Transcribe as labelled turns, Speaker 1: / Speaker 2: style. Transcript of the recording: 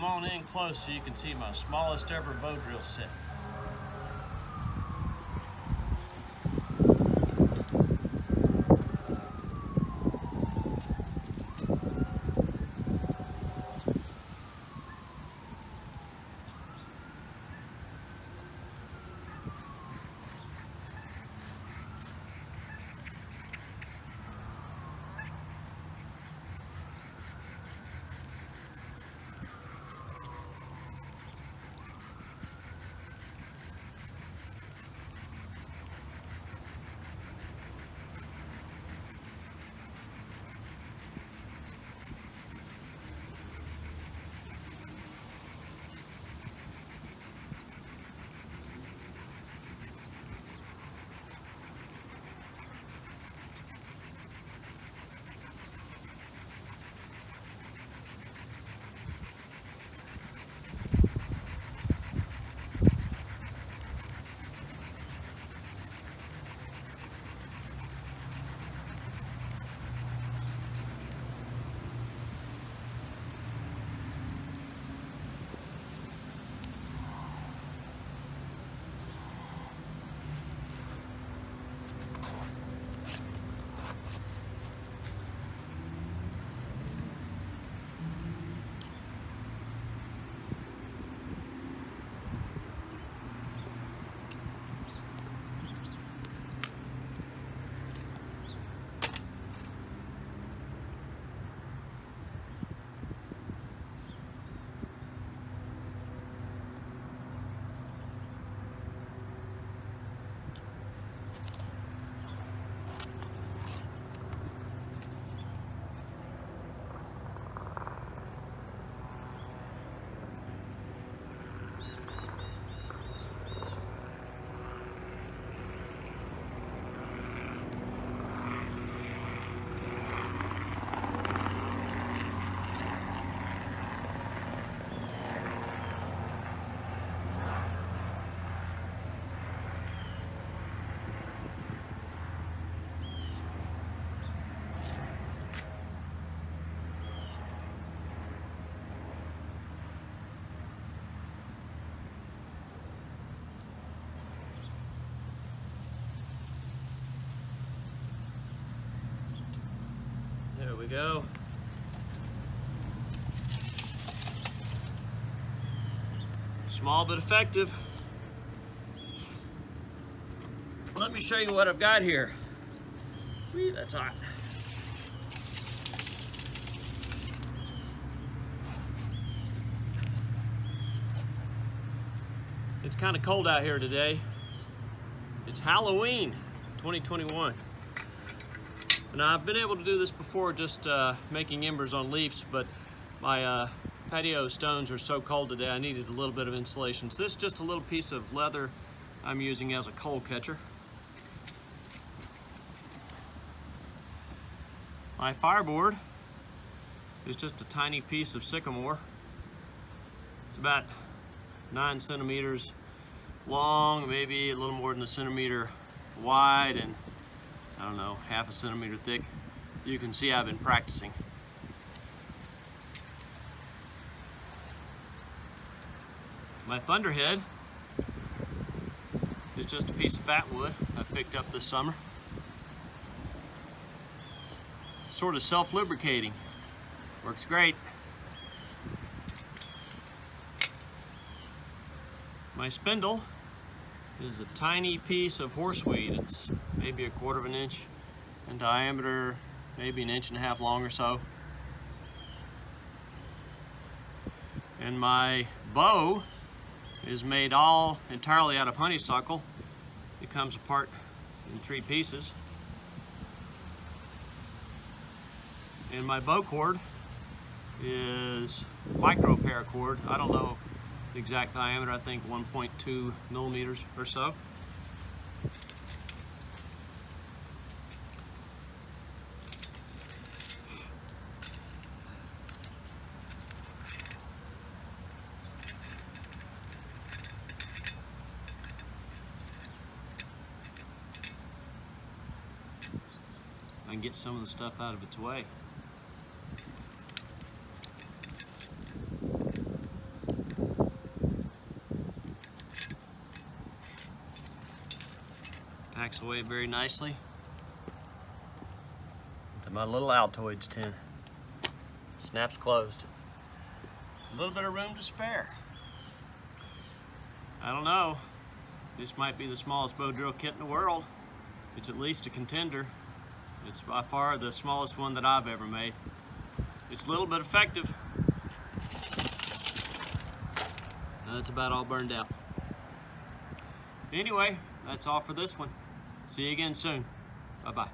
Speaker 1: come on in close so you can see my smallest ever bow drill set. There we go. Small but effective. Let me show you what I've got here. Whee, that's hot. It's kind of cold out here today. It's Halloween 2021. And I've been able to do this before, just making embers on leaves, but my patio stones are so cold today I needed a little bit of insulation. So this is just a little piece of leather I'm using as a coal catcher. My fireboard is just a tiny piece of sycamore. It's about 9 centimeters long, maybe a little more than a centimeter wide, and I don't know, half a centimeter thick. You can see I've been practicing. My thunderhead is just a piece of fat wood I picked up this summer. Sort of self-lubricating. Works great. My spindle is a tiny piece of horseweed. It's maybe 1/4 of an inch in diameter, maybe 1.5 inches long or so. And my bow is made entirely out of honeysuckle. It comes apart in 3 pieces. And my bow cord is micro paracord. I don't know the exact diameter, I think 1.2 millimeters or so. I can get some of the stuff out of its way. Packs away very nicely to my little Altoids tin. Snaps closed. A little bit of room to spare. I don't know. This might be the smallest bow drill kit in the world. It's at least a contender. It's by far the smallest one that I've ever made. It's a little bit effective. That's about all burned out. Anyway, that's all for this one. See you again soon. Bye-bye.